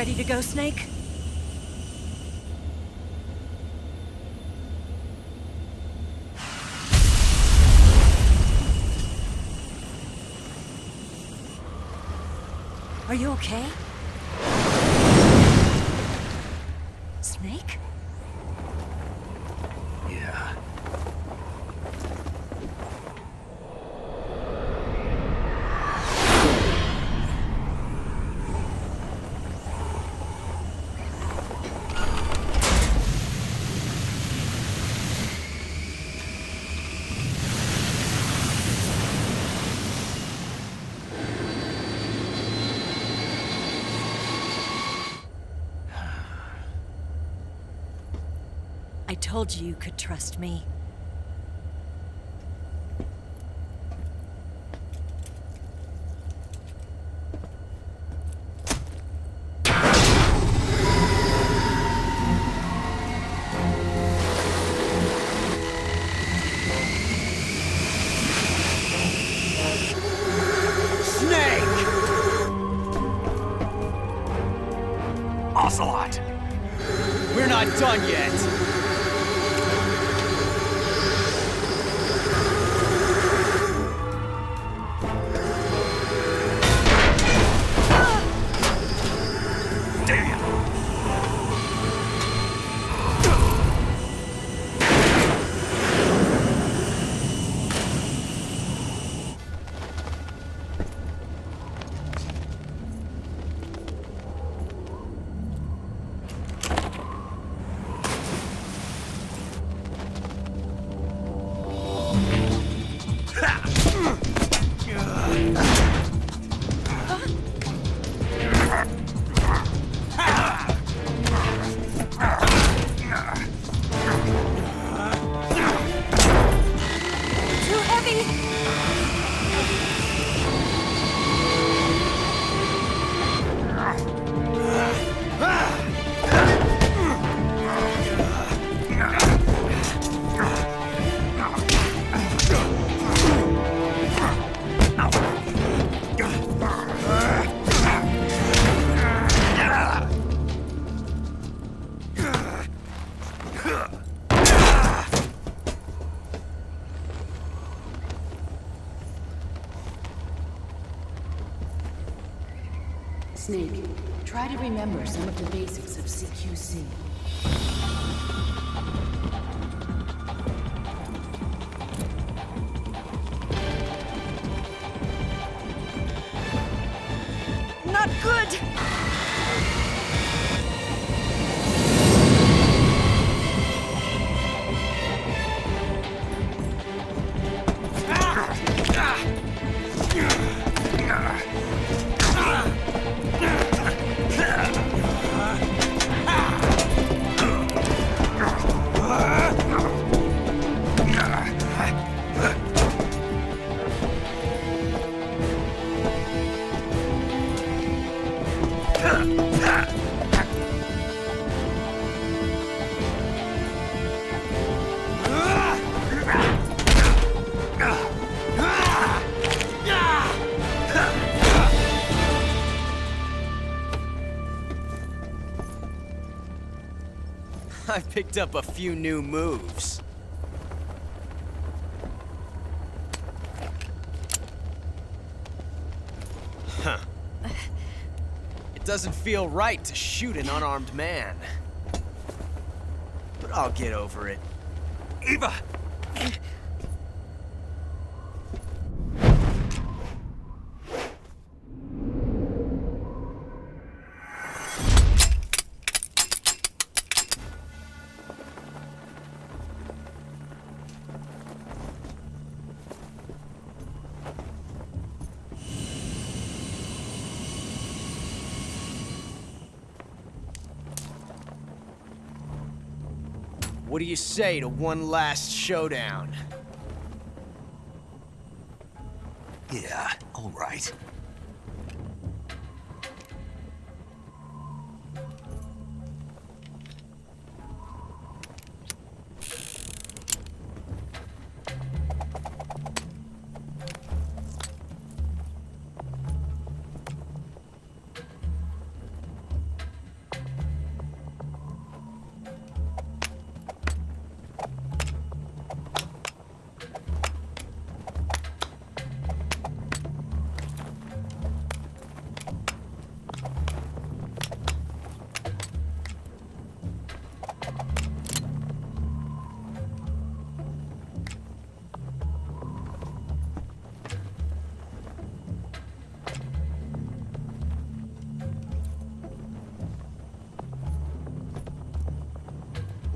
Ready to go, Snake? Are you okay? Snake? Yeah. I told you you could trust me. Ocelot! We're not done yet! Snake, try to remember some of the basics of CQC. Not good! I picked up a few new moves. Huh. It doesn't feel right to shoot an unarmed man. But I'll get over it. Eva! What do you say to one last showdown? Yeah, all right.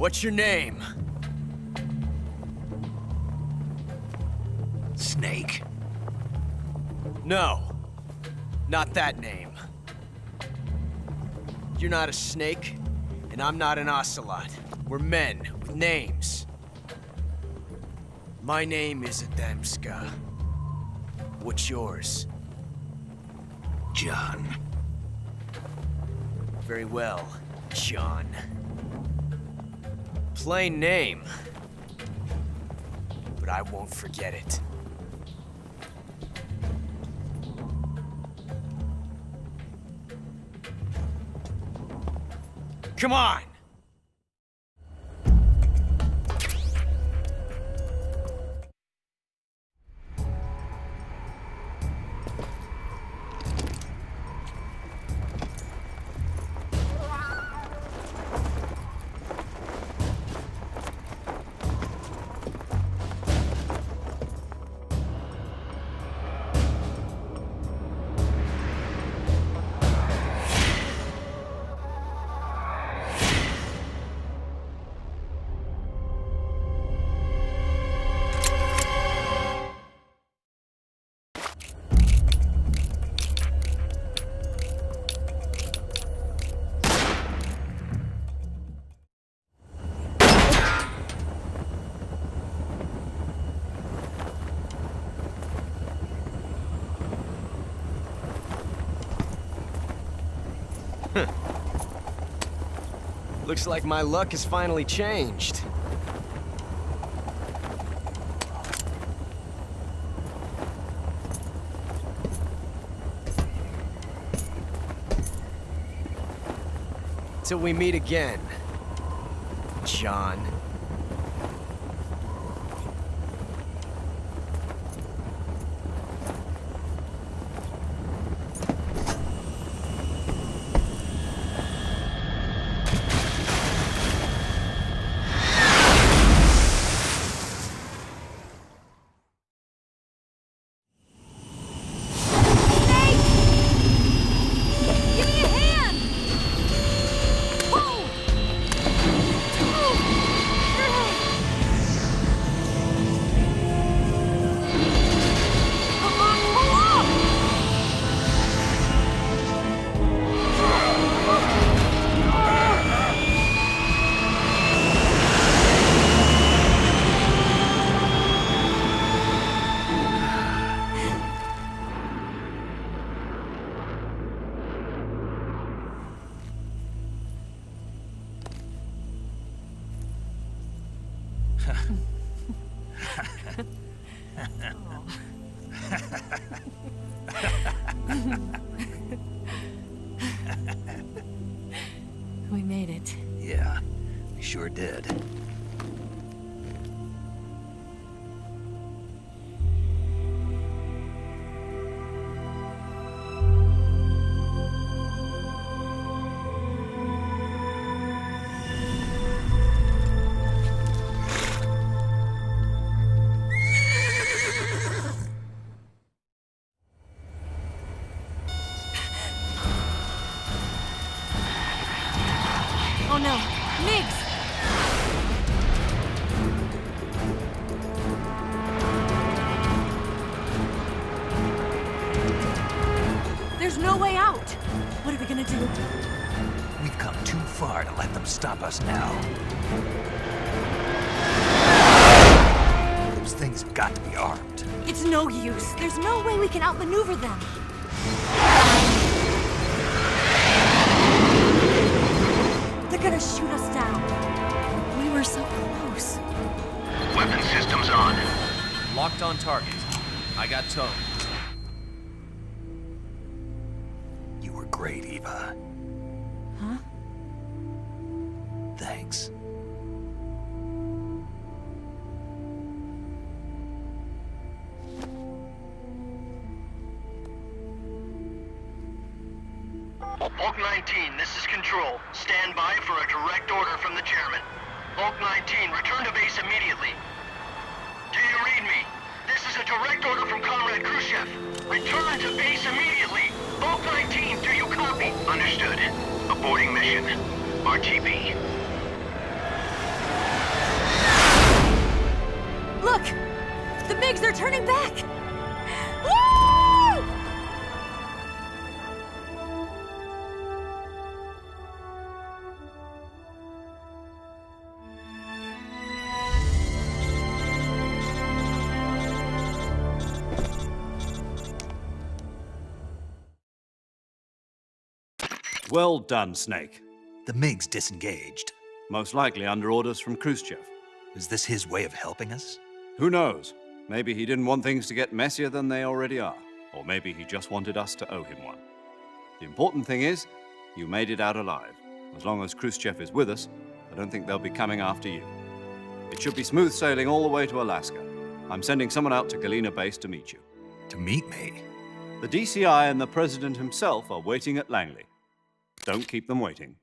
What's your name? Snake. No. Not that name. You're not a snake, and I'm not an ocelot. We're men with names. My name is Adamska. What's yours? John. Very well, John. Plain name. But I won't forget it. Come on! Looks like my luck has finally changed. Till we meet again, John. We made it. Yeah, we sure did. Oh no, Migs! There's no way out! What are we gonna do? We've come too far to let them stop us now. Those things have got to be armed. It's no use. There's no way we can outmaneuver them. They're gonna shoot us down. We were so close. Weapon systems on. Locked on target. I got towed. You were great, Eva. Huh? Thanks. Hulk 19, this is Control. Stand by for a direct order from the chairman. Hulk 19, return to base immediately. Do you read me? This is a direct order from Comrade Khrushchev. Return to base immediately. Hulk 19, do you copy? Understood. Aborting mission. RTB. Look! The MiGs are turning back! Woo! Well done, Snake. The MiG's disengaged. Most likely under orders from Khrushchev. Is this his way of helping us? Who knows? Maybe he didn't want things to get messier than they already are. Or maybe he just wanted us to owe him one. The important thing is, you made it out alive. As long as Khrushchev is with us, I don't think they'll be coming after you. It should be smooth sailing all the way to Alaska. I'm sending someone out to Galena Base to meet you. To meet me? The DCI and the President himself are waiting at Langley. Don't keep them waiting.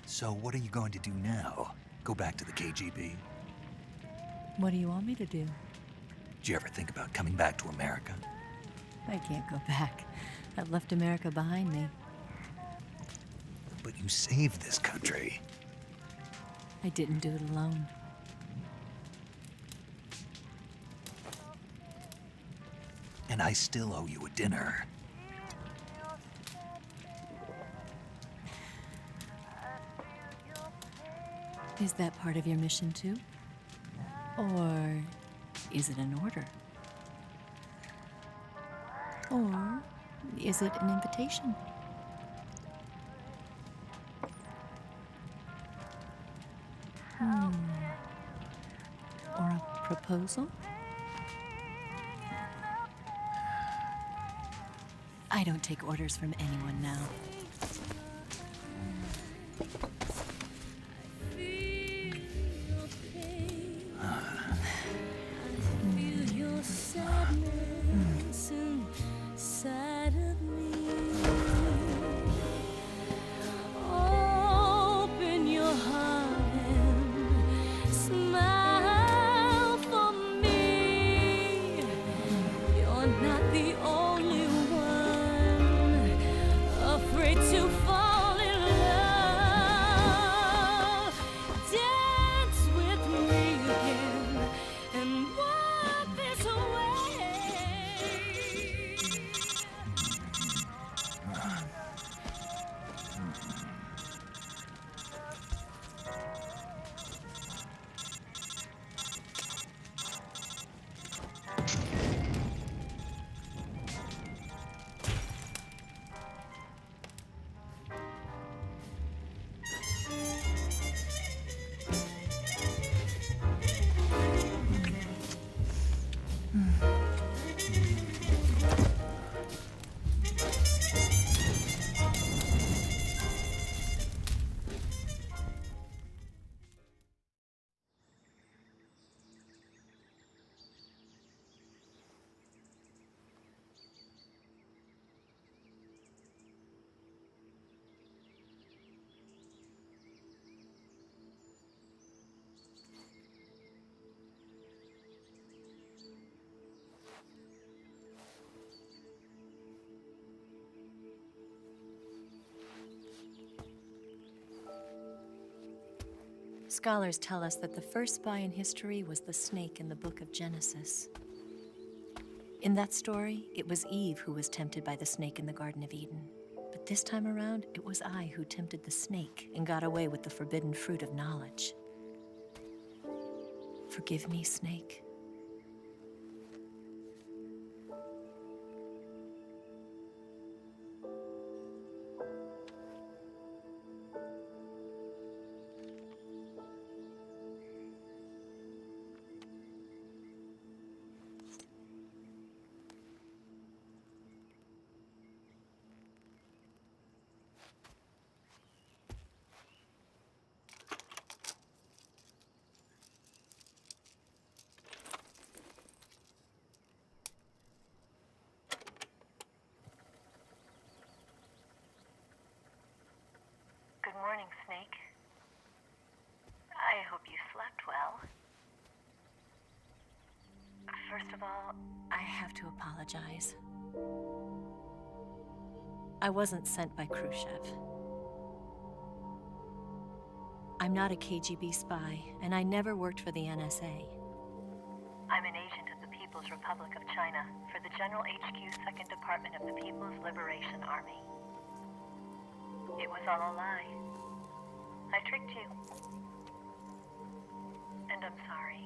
So what are you going to do now? Go back to the KGB? What do you want me to do? Did you ever think about coming back to America? I can't go back. I've left America behind me. But you saved this country. I didn't do it alone. And I still owe you a dinner. Is that part of your mission too? Or is it an order? Or is it an invitation? Or a proposal? I don't take orders from anyone now. Scholars tell us that the first spy in history was the snake in the book of Genesis. In that story, it was Eve who was tempted by the snake in the Garden of Eden. But this time around, it was I who tempted the snake and got away with the forbidden fruit of knowledge. Forgive me, Snake. morning, Snake. I hope you slept well. First of all, I have to apologize. I wasn't sent by Khrushchev. I'm not a KGB spy, and I never worked for the NSA. I'm an agent of the People's Republic of China for the General HQ 2nd Department of the People's Liberation Army. It was all a lie. I tricked you. And I'm sorry.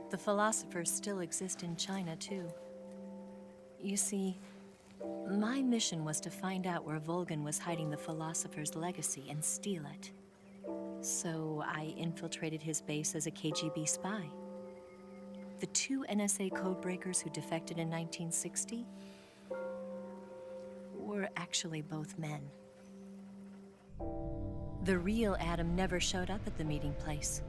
The philosophers still exist in China, too. You see, my mission was to find out where Volgin was hiding the philosopher's legacy and steal it. So I infiltrated his base as a KGB spy. The 2 NSA codebreakers who defected in 1960 were actually both men. The real Adam never showed up at the meeting place,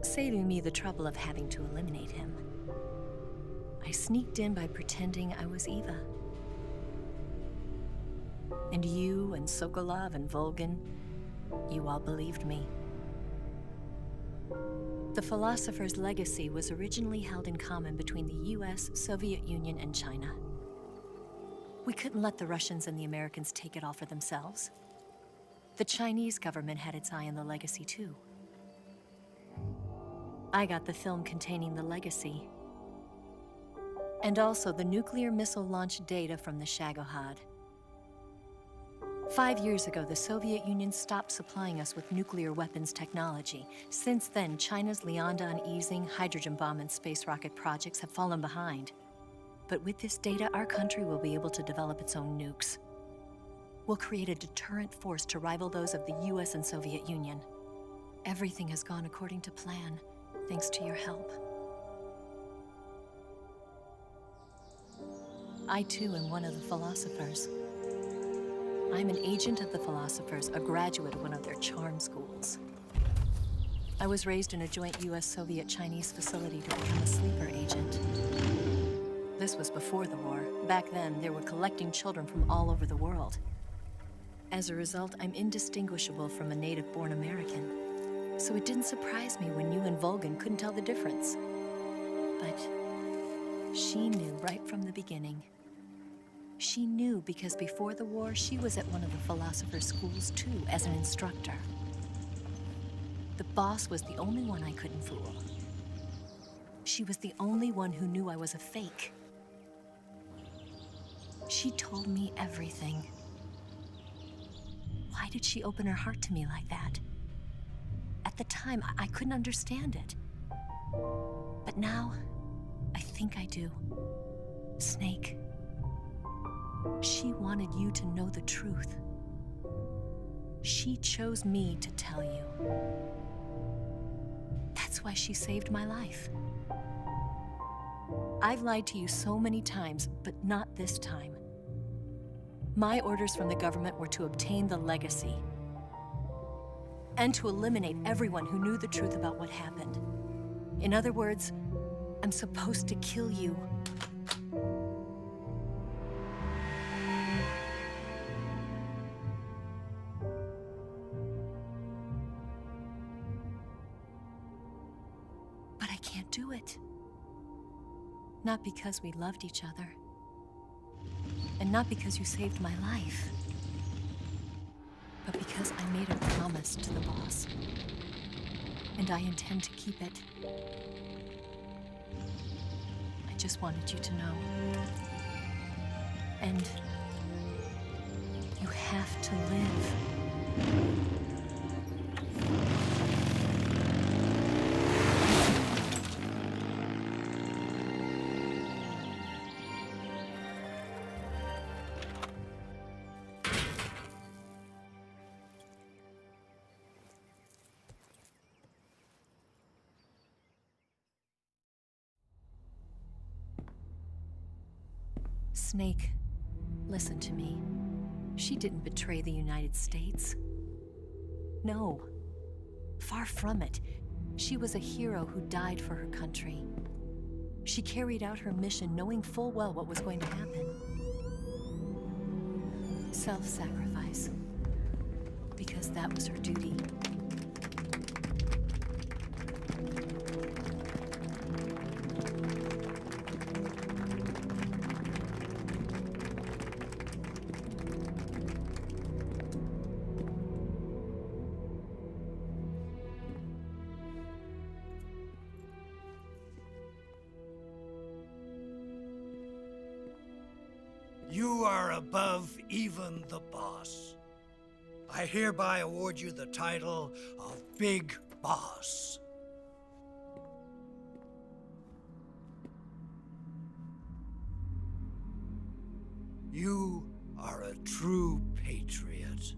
saving me the trouble of having to eliminate him. I sneaked in by pretending I was Eva. And you and Sokolov and Volgin, you all believed me. The philosopher's legacy was originally held in common between the US, Soviet Union, and China. We couldn't let the Russians and the Americans take it all for themselves. The Chinese government had its eye on the legacy, too. I got the film containing the legacy, and also the nuclear missile launch data from the Shagohod. 5 years ago, the Soviet Union stopped supplying us with nuclear weapons technology. Since then, China's Liaodong easing, hydrogen bomb, and space rocket projects have fallen behind. But with this data, our country will be able to develop its own nukes. We'll create a deterrent force to rival those of the US and Soviet Union. Everything has gone according to plan, thanks to your help. I, too, am one of the philosophers. I'm an agent of the philosophers, a graduate of one of their charm schools. I was raised in a joint US-Soviet-Chinese facility to become a sleeper agent. This was before the war. Back then, they were collecting children from all over the world. As a result, I'm indistinguishable from a native-born American. So it didn't surprise me when you and Volgin couldn't tell the difference. But she knew right from the beginning. She knew because before the war, she was at one of the philosopher's schools too, as an instructor. The boss was the only one I couldn't fool. She was the only one who knew I was a fake. She told me everything. Why did she open her heart to me like that? At the time, I couldn't understand it. But now, I think I do. Snake. She wanted you to know the truth. She chose me to tell you. That's why she saved my life. I've lied to you so many times, but not this time. My orders from the government were to obtain the legacy and to eliminate everyone who knew the truth about what happened. In other words, I'm supposed to kill you. But I can't do it. Not because we loved each other. And not because you saved my life. But because I made a promise to the boss. And I intend to keep it. I just wanted you to know. And you have to live. Snake, Listen to me. She didn't betray the United States. No. Far from it. She was a hero who died for her country. She carried out her mission knowing full well what was going to happen. Self-sacrifice. Because that was her duty. You are above even the boss. I hereby award you the title of Big Boss. You are a true patriot.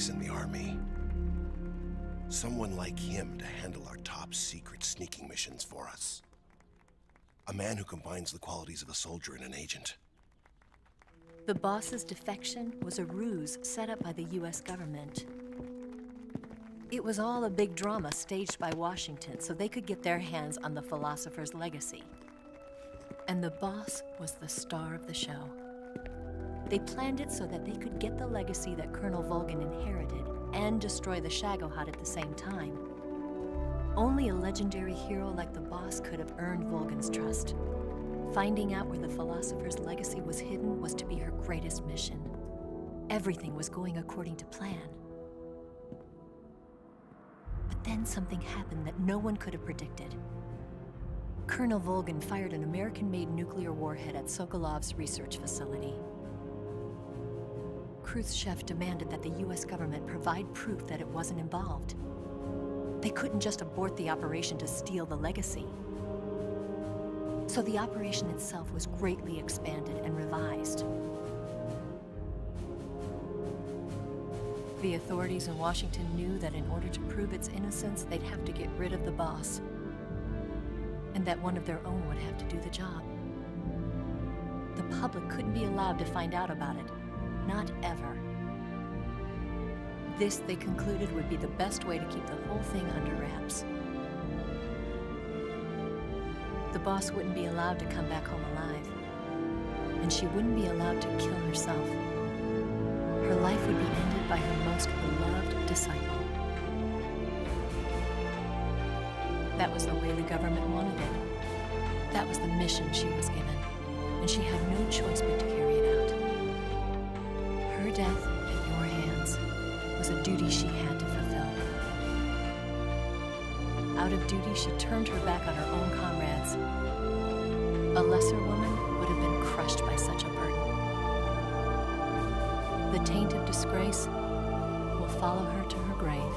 In the army. Someone like him to handle our top secret sneaking missions for us. A man who combines the qualities of a soldier and an agent. The boss's defection was a ruse set up by the US government. It was all a big drama staged by Washington so they could get their hands on the philosopher's legacy. And the boss was the star of the show. They planned it so that they could get the legacy that Colonel Volgin inherited and destroy the Shagohod at the same time. Only a legendary hero like the boss could have earned Volgin's trust. Finding out where the philosopher's legacy was hidden was to be her greatest mission. Everything was going according to plan. But then something happened that no one could have predicted. Colonel Volgin fired an American-made nuclear warhead at Sokolov's research facility. Khrushchev demanded that the US government provide proof that it wasn't involved. They couldn't just abort the operation to steal the legacy. So the operation itself was greatly expanded and revised. The authorities in Washington knew that in order to prove its innocence, they'd have to get rid of the boss, and that one of their own would have to do the job. The public couldn't be allowed to find out about it. Not ever. This, they concluded, would be the best way to keep the whole thing under wraps. The boss wouldn't be allowed to come back home alive, and she wouldn't be allowed to kill herself. Her life would be ended by her most beloved disciple. That was the way the government wanted it. That was the mission she was given, and she had no choice but to carry it out. Her death at your hands was a duty she had to fulfill. Out of duty, she turned her back on her own comrades. A lesser woman would have been crushed by such a burden. The taint of disgrace will follow her to her grave.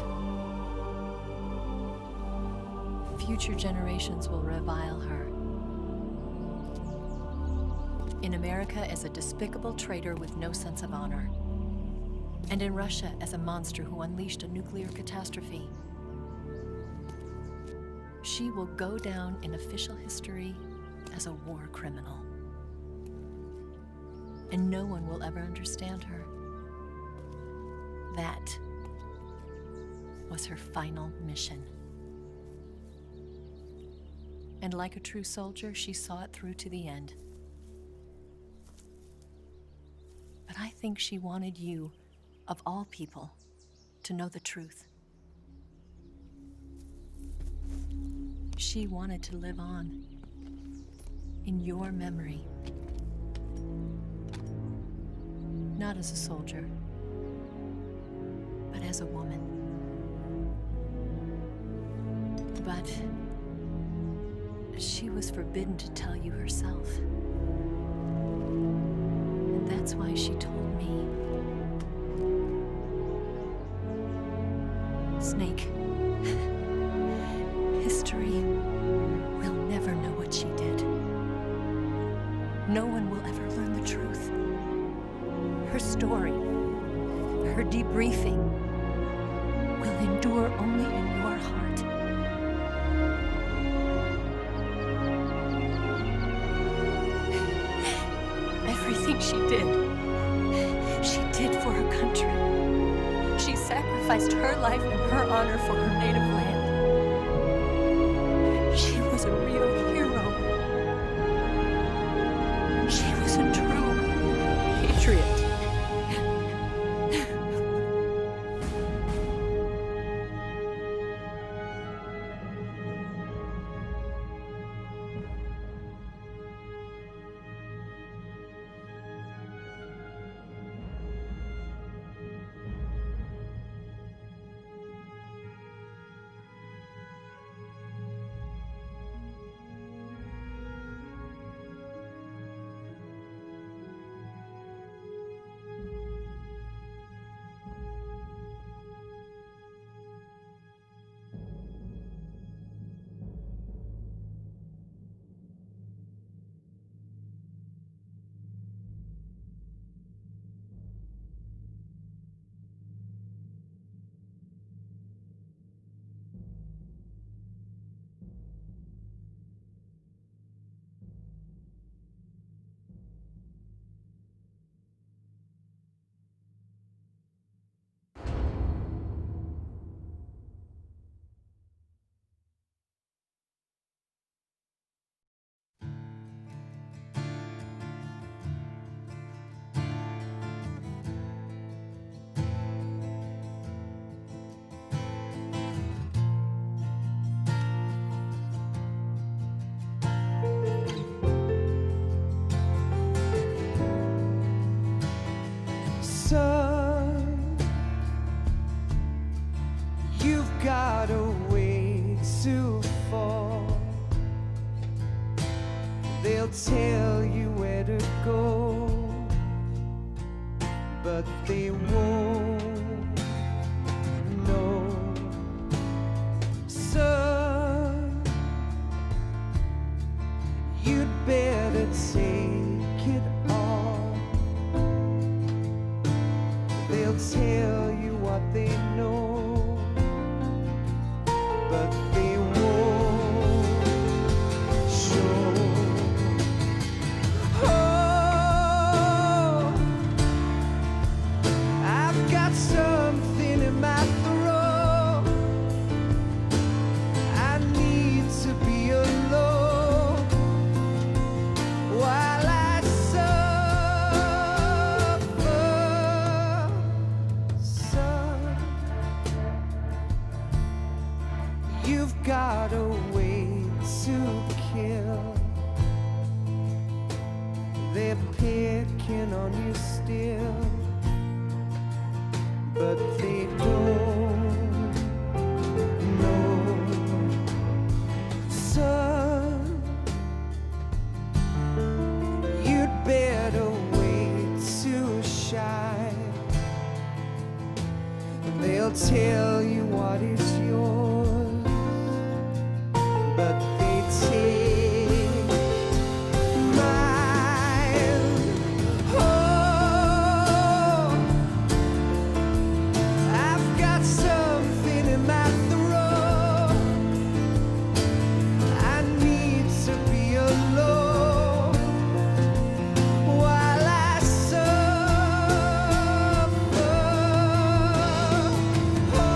Future generations will revile her. In America as a despicable traitor with no sense of honor. And in Russia as a monster who unleashed a nuclear catastrophe. She will go down in official history as a war criminal. And no one will ever understand her. That was her final mission. And like a true soldier, she saw it through to the end. But I think she wanted you of all people, to know the truth. She wanted to live on in your memory. Not as a soldier, but as a woman. But she was forbidden to tell you herself. And that's why she told me. Snake, history will never know what she did. No one will ever learn the truth. Her story, her debriefing, will endure only in your heart. Everything she did for her country. She sacrificed her life and her honor for her native land. She was a real hero. She was a true patriot. Son, you've got a way to fall. They'll tell you where to go, but they won't know. Son, you'd better take it all. They'll tell you what they know, but they won't show. Oh, I've got something in my throat. I need to be alone while I suffer. Son, you've got a way to kill. They're picking on you still, but they don't know. Son, you'd better wait to shine. They'll tell you what is yours, but they take mine. Oh, I've got something in my throat. I need to be alone while I suffer. Oh,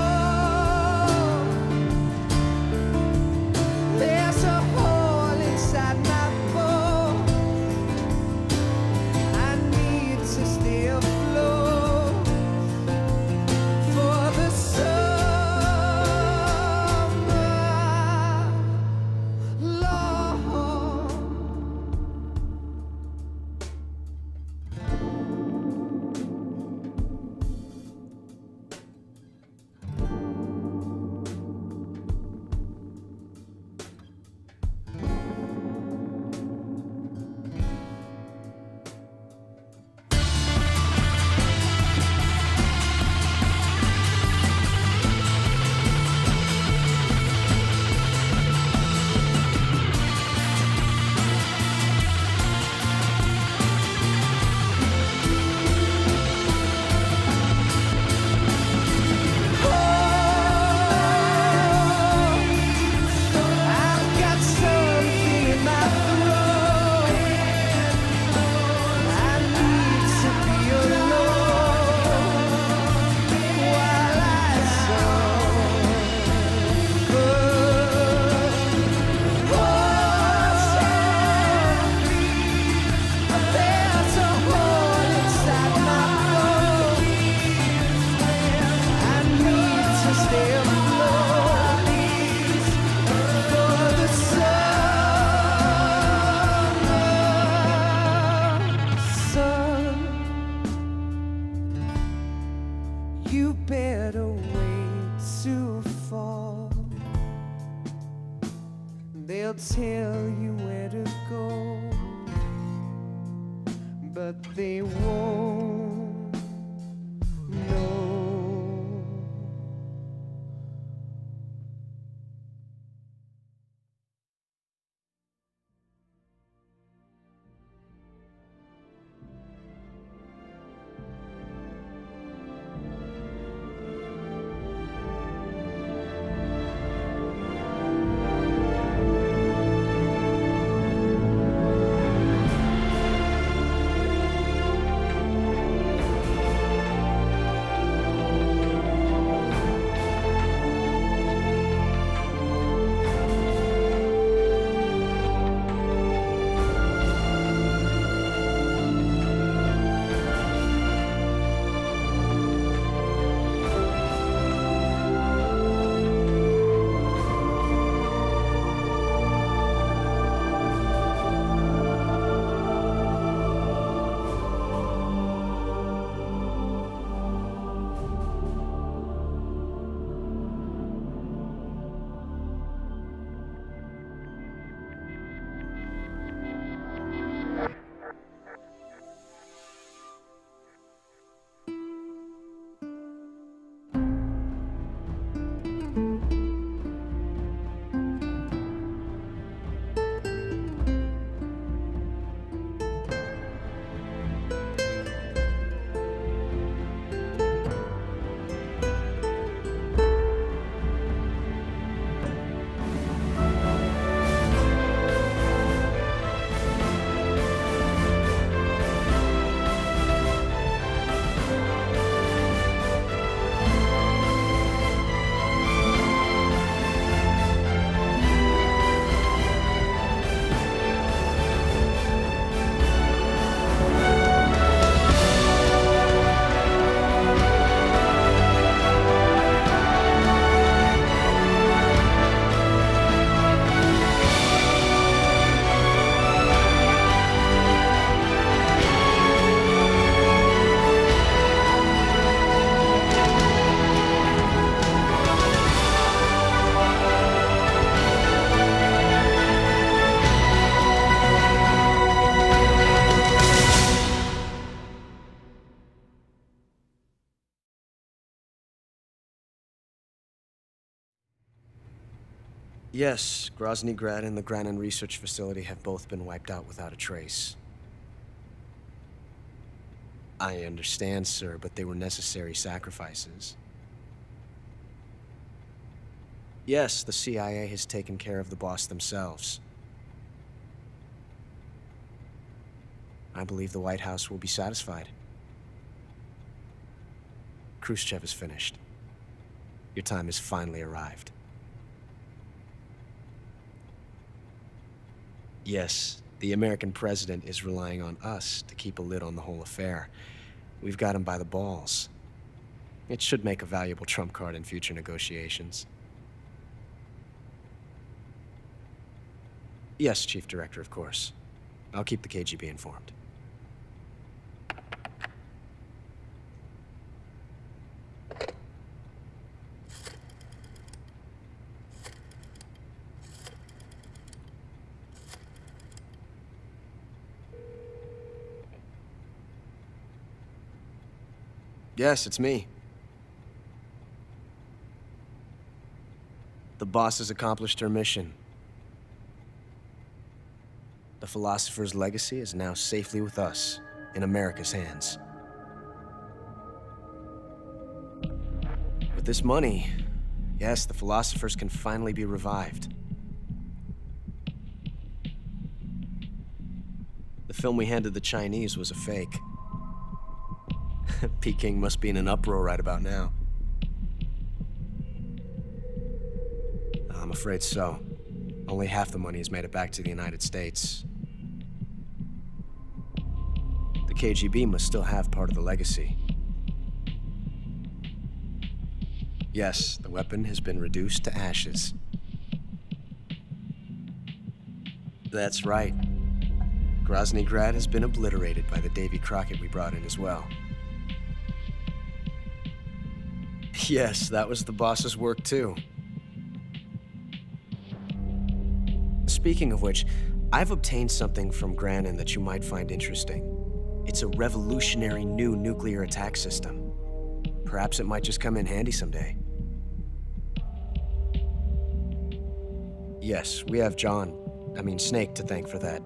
better wait to fall. They'll tell you where to go, but they won't know. Yes, Grozny Grad and the Granin Research Facility have both been wiped out without a trace. I understand, sir, but they were necessary sacrifices. Yes, the CIA has taken care of the boss themselves. I believe the White House will be satisfied. Khrushchev is finished. Your time has finally arrived. Yes, the American president is relying on us to keep a lid on the whole affair. We've got him by the balls. It should make a valuable trump card in future negotiations. Yes, Chief Director, of course. I'll keep the KGB informed. Yes, it's me. The boss has accomplished her mission. The philosopher's legacy is now safely with us, in America's hands. With this money, yes, the philosophers can finally be revived. The film we handed the Chinese was a fake. Peking must be in an uproar right about now. I'm afraid so. Only half the money has made it back to the United States. The KGB must still have part of the legacy. Yes, the weapon has been reduced to ashes. That's right. Grozny Grad has been obliterated by the Davy Crockett we brought in as well. Yes, that was the boss's work too. Speaking of which, I've obtained something from Granin that you might find interesting. It's a revolutionary new nuclear attack system. Perhaps it might just come in handy someday. Yes, we have Snake to thank for that.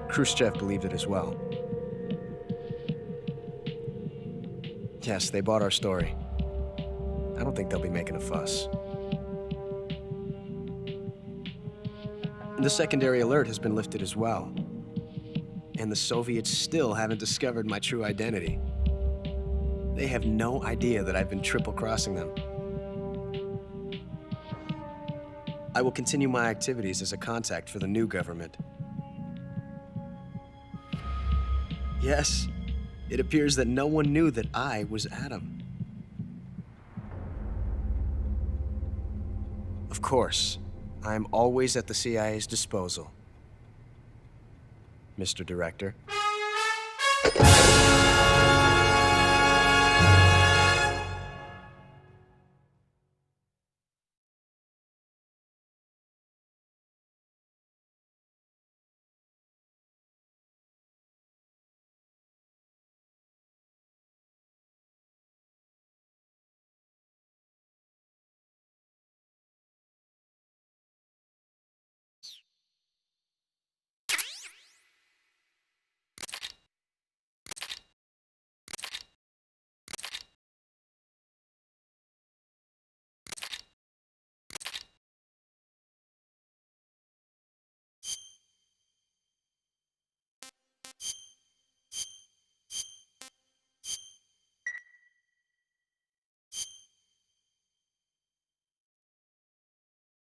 Khrushchev believed it as well. Yes, they bought our story. I don't think they'll be making a fuss. The secondary alert has been lifted as well. And the Soviets still haven't discovered my true identity. They have no idea that I've been triple-crossing them. I will continue my activities as a contact for the new government. Yes, it appears that no one knew that I was Adam. Of course, I'm always at the CIA's disposal, Mr. Director.